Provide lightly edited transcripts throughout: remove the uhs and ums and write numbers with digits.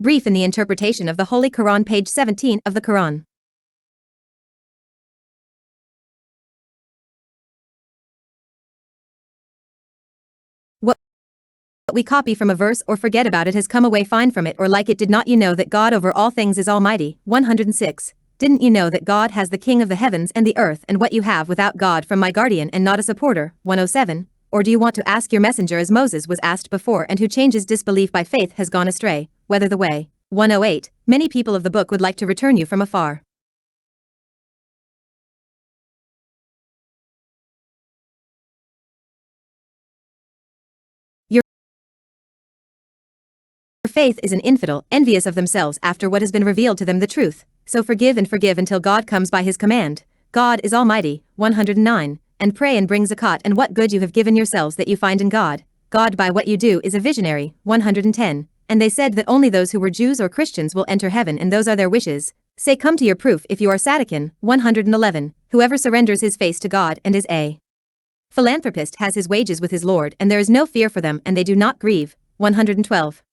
Brief in the interpretation of the Holy Quran, page 17 of the Quran. What we copy from a verse or forget about it has come away fine from it, or like it did not you know that God over all things is almighty. 106. Didn't you know that God has the king of the heavens and the earth, and what you have without God from my guardian and not a supporter. 107. Or do you want to ask your messenger, as Moses was asked before, and who changes disbelief by faith has gone astray, whether the way. 108. Many people of the book would like to return you from afar. Your faith is an infidel, envious of themselves after what has been revealed to them the truth. So forgive and forgive until God comes by his command. God is almighty. 109. And pray and bring zakat, and what good you have given yourselves that you find in God. God by what you do is a visionary. 110. And they said that only those who were Jews or Christians will enter heaven, and those are their wishes. Say, come to your proof if you are Sadiqin. 111. Whoever surrenders his face to God and is a philanthropist has his wages with his Lord, and there is no fear for them, and they do not grieve. 112.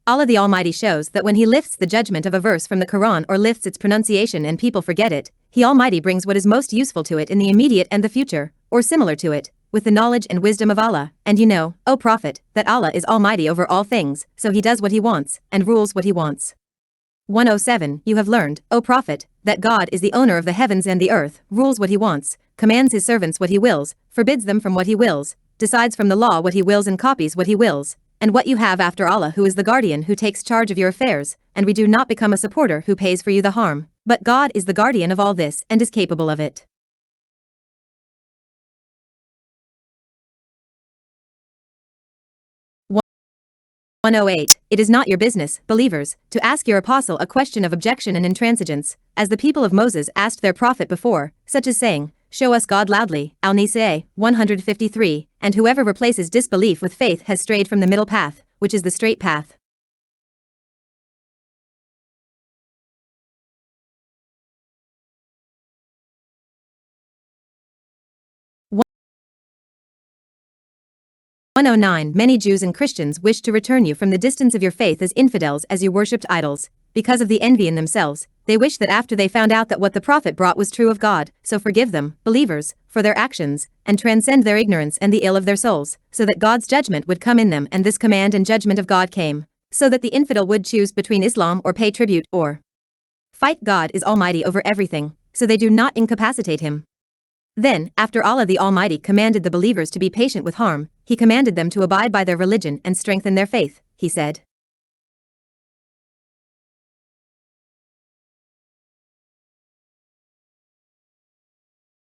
Allah the Almighty shows that when he lifts the judgment of a verse from the Quran or lifts its pronunciation and people forget it, he Almighty brings what is most useful to it in the immediate and the future, or similar to it, with the knowledge and wisdom of Allah. And you know, O Prophet, that Allah is almighty over all things, so he does what he wants, and rules what he wants. 107. You have learned, O Prophet, that God is the owner of the heavens and the earth, rules what he wants, commands his servants what he wills, forbids them from what he wills, decides from the law what he wills and copies what he wills. And what you have after Allah, who is the guardian who takes charge of your affairs, and we do not become a supporter who pays for you the harm, but God is the guardian of all this and is capable of it. 108. It is not your business, believers, to ask your apostle a question of objection and intransigence, as the people of Moses asked their prophet before, such as saying, show us God loudly. Al-Nisa, 153. And whoever replaces disbelief with faith has strayed from the middle path, which is the straight path. Many Jews and Christians wish to return you from the distance of your faith as infidels, as you worshipped idols. Because of the envy in themselves, they wish that after they found out that what the prophet brought was true of God, so forgive them, believers, for their actions, and transcend their ignorance and the ill of their souls, so that God's judgment would come in them. And this command and judgment of God came, so that the infidel would choose between Islam or pay tribute or fight. God is almighty over everything, so they do not incapacitate him. Then, after Allah the Almighty commanded the believers to be patient with harm, he commanded them to abide by their religion and strengthen their faith. He said,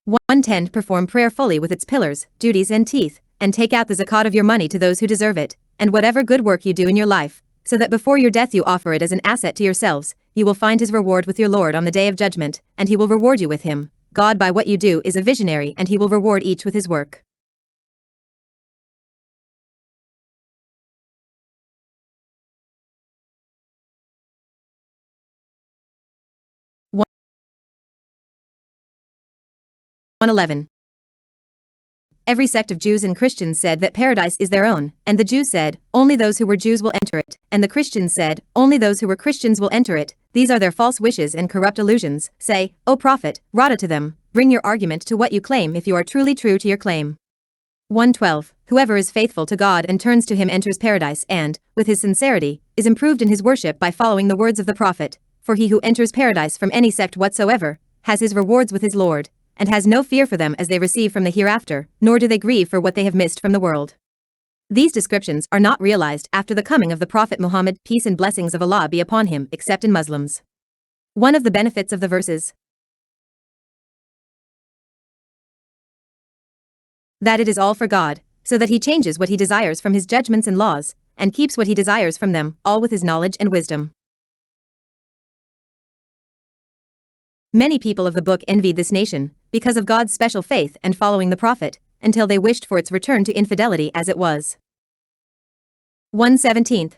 110. Perform prayer fully with its pillars, duties and teeth, and take out the zakat of your money to those who deserve it, and whatever good work you do in your life, so that before your death you offer it as an asset to yourselves, you will find his reward with your Lord on the day of judgment, and he will reward you with him. God by what you do is a visionary, and he will reward each with his work. 111. Every sect of Jews and Christians said that paradise is their own, and the Jews said, only those who were Jews will enter it, and the Christians said, only those who were Christians will enter it. These are their false wishes and corrupt illusions. Say, O Prophet, Rada to them, bring your argument to what you claim if you are truly true to your claim. 112. Whoever is faithful to God and turns to him enters paradise and, with his sincerity, is improved in his worship by following the words of the Prophet. For he who enters paradise from any sect whatsoever, has his rewards with his Lord, and has no fear for them as they receive from the hereafter, nor do they grieve for what they have missed from the world. These descriptions are not realized after the coming of the Prophet Muhammad, peace and blessings of Allah be upon him, except in Muslims. One of the benefits of the verses that it is all for God, so that he changes what he desires from his judgments and laws, and keeps what he desires from them, all with his knowledge and wisdom. Many people of the book envied this nation, because of God's special faith and following the Prophet, until they wished for its return to infidelity as it was. 117.